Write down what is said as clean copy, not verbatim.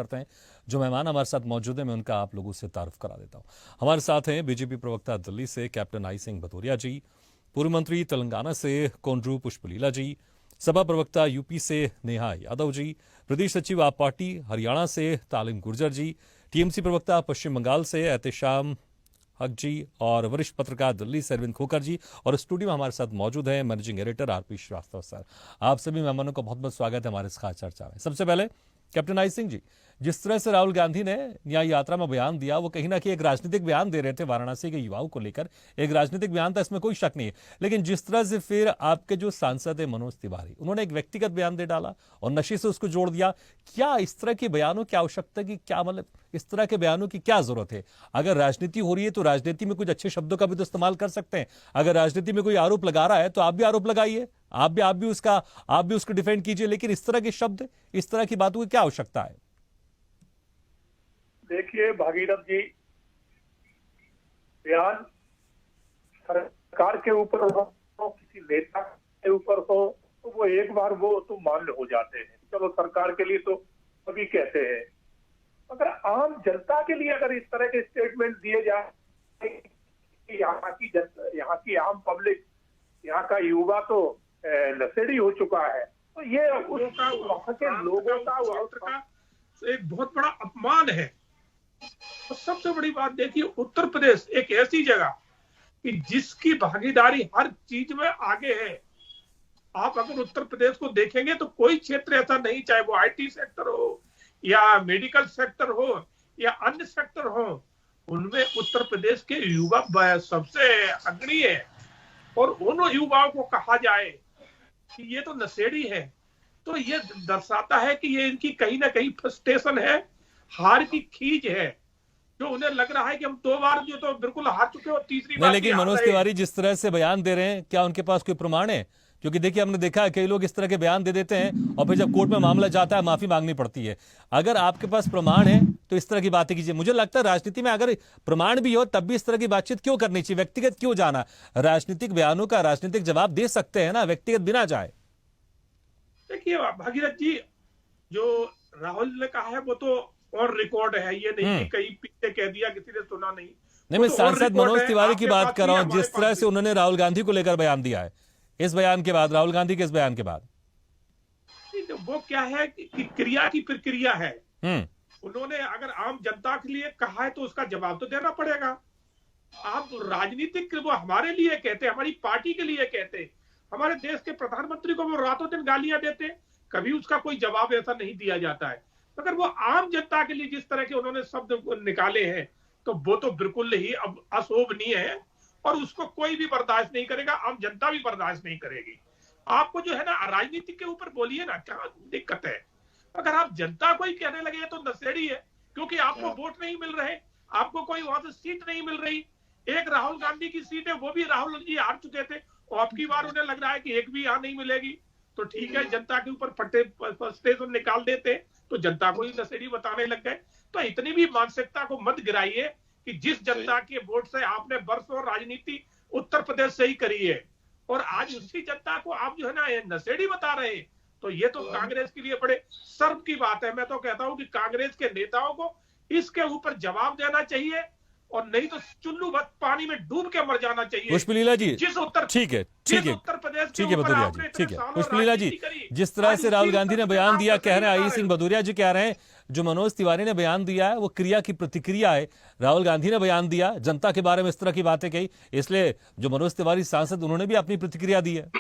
करते हैं। जो मेहमान हमारे साथ मौजूद हैं मैं उनका आप लोगों से तारुफ करा देता हूं। हमारे साथ हैं बीजेपी प्रवक्ता दिल्ली से कैप्टन आई सिंह भदौरिया जी, पूर्व मंत्री तेलंगाना से कोंड्रू पुष्पलीला जी, सभा प्रवक्ता यूपी से नेहा यादव जी, प्रदेश सचिव आप पार्टी हरियाणा से तालिम गुर्जर जी, टीएमसी प्रवक्ता पश्चिम बंगाल से एहतेशाम हक जी और वरिष्ठ पत्रकार दिल्ली से अरविंद खोकर जी, और स्टूडियो में हमारे साथ मौजूद है managing editor RP Srivastava sir. आप सभी मेहमानों का बहुत बहुत स्वागत है हमारे इस खास चर्चा में। सबसे पहले कैप्टन आई सिंह जी, जिस तरह से राहुल गांधी ने न्याय यात्रा में बयान दिया वो कहीं ना कहीं एक राजनीतिक बयान दे रहे थे वाराणसी के युवाओं को लेकर, एक राजनीतिक बयान था, इसमें कोई शक नहीं है। लेकिन जिस तरह से फिर आपके जो सांसद है मनोज तिवारी, उन्होंने एक व्यक्तिगत बयान दे डाला और नशे से उसको जोड़ दिया। क्या इस तरह के बयानों की आवश्यकता की क्या, मतलब इस तरह के बयानों की क्या जरूरत है? अगर राजनीति हो रही है तो राजनीति में कुछ अच्छे शब्दों का भी तो इस्तेमाल कर सकते हैं। अगर राजनीति में कोई आरोप लगा रहा है तो आप भी आरोप लगाइए, आप भी उसको डिफेंड कीजिए। लेकिन इस तरह के शब्द, इस तरह की बातों की क्या आवश्यकता है? देखिए भागीरथ जी, बयान सरकार के ऊपर हो, किसी नेता के ऊपर हो, तो वो एक बार वो तो मान्य हो जाते हैं। चलो सरकार के लिए तो सभी कहते हैं, अगर आम जनता के लिए अगर इस तरह के स्टेटमेंट दिए जाए, यहाँ की आम पब्लिक, यहाँ का युवा तो नशेड़ी हो चुका है, तो ये वहाँ के लोगों का एक बहुत बड़ा अपमान है। और सबसे बड़ी बात देखिए, उत्तर प्रदेश एक ऐसी जगह कि जिसकी भागीदारी हर चीज में आगे है। आप अगर उत्तर प्रदेश को देखेंगे तो कोई क्षेत्र ऐसा नहीं, चाहे वो आईटी सेक्टर हो या मेडिकल सेक्टर हो या अन्य सेक्टर हो, उनमें उत्तर प्रदेश के युवा सबसे अग्रणी है। और उन युवाओं को कहा जाए कि ये तो नशेड़ी है, तो ये दर्शाता है कि ये इनकी कहीं ना कहीं फ्रस्ट्रेशन है, हार की खींच है, जो उन्हें लग रहा है कि हम 2 बार जो तो बिल्कुल हार चुके हो, तीसरी बार। लेकिन मनोज तिवारी जिस तरह से बयान दे रहे हैं, क्या उनके पास कोई प्रमाण है? क्योंकि देखिए हमने देखा है कई लोग इस तरह के बयान दे देते हैं और फिर जब कोर्ट में मामला जाता है माफी मांगनी पड़ती है। अगर आपके पास प्रमाण है तो इस तरह की बातें कीजिए। मुझे लगता है राजनीति में अगर प्रमाण भी हो तब भी इस तरह की बातचीत क्यों करनी चाहिए? व्यक्तिगत क्यों जाना? राजनीतिक बयानों का राजनीतिक जवाब दे सकते हैं ना, व्यक्तिगत बिना जाए। देखिए भागीरथ जी, जो राहुल ने कहा है वो तो और रिकॉर्ड है, ये नहीं कि कहीं पीछे कह दिया किसी ने सुना नहीं। मैं सांसद मनोज तिवारी की बात कर रहा हूं, जिस तरह से उन्होंने राहुल गांधी को लेकर बयान दिया है, इस बयान के बाद, राहुल गांधी के इस बयान के बाद वो क्या है कि क्रिया की प्रक्रिया है। उन्होंने अगर आम जनता के लिए कहा है तो उसका जवाब तो देना पड़ेगा। आप राजनीतिक, वो हमारे लिए कहते, हमारी पार्टी के लिए कहते, हमारे देश के प्रधानमंत्री को वो रातों दिन गालियां देते, कभी उसका कोई जवाब ऐसा नहीं दिया जाता है। अगर वो आम जनता के लिए जिस तरह के उन्होंने शब्द निकाले हैं तो वो तो बिल्कुल ही अब अशोभनीय है और उसको कोई भी बर्दाश्त नहीं करेगा, आम जनता भी बर्दाश्त नहीं करेगी। आपको जो है ना राजनीति के ऊपर बोलिए ना, क्या दिक्कत है? अगर आप जनता को ही कहने लगे तो नशेड़ी है, क्योंकि आपको वोट नहीं मिल रहे, आपको कोई वहां से सीट नहीं मिल रही। एक राहुल गांधी की सीट है, वो भी राहुल जी हार चुके थे और आपकी बार उन्हें लग रहा है कि एक भी यहाँ नहीं मिलेगी, तो ठीक है, जनता के ऊपर फ्रस्ट्रेशन निकाल देते तो जनता को ही नशेड़ी बताने लग गए। तो इतनी भी मानसिकता को मत गिराइए कि जिस जनता के वोट से आपने वर्षों राजनीति उत्तर प्रदेश से ही करी है और आज उसी जनता को आप जो है ना नशेड़ी बता रहे हैं, तो ये तो कांग्रेस के लिए बड़े शर्म की बात है। मैं तो कहता हूं कि कांग्रेस के नेताओं को इसके ऊपर जवाब देना चाहिए और नहीं तो चुल्लू भर पानी में डूब के मर जाना चाहिए। पुष्पलीला जी, जिस उत्तर ठीक है उत्तर प्रदेश ठीक है भदौरिया जी, ठीक है पुष्पलीला जी, जिस तरह से राहुल गांधी ने बयान दिया, कह रहे हैं आई सिंह भदौरिया जी कह रहे हैं जो मनोज तिवारी ने बयान दिया है वो क्रिया की प्रतिक्रिया है। राहुल गांधी ने बयान दिया, जनता के बारे में इस तरह की बातें कही, इसलिए जो मनोज तिवारी सांसद उन्होंने भी अपनी प्रतिक्रिया दी है।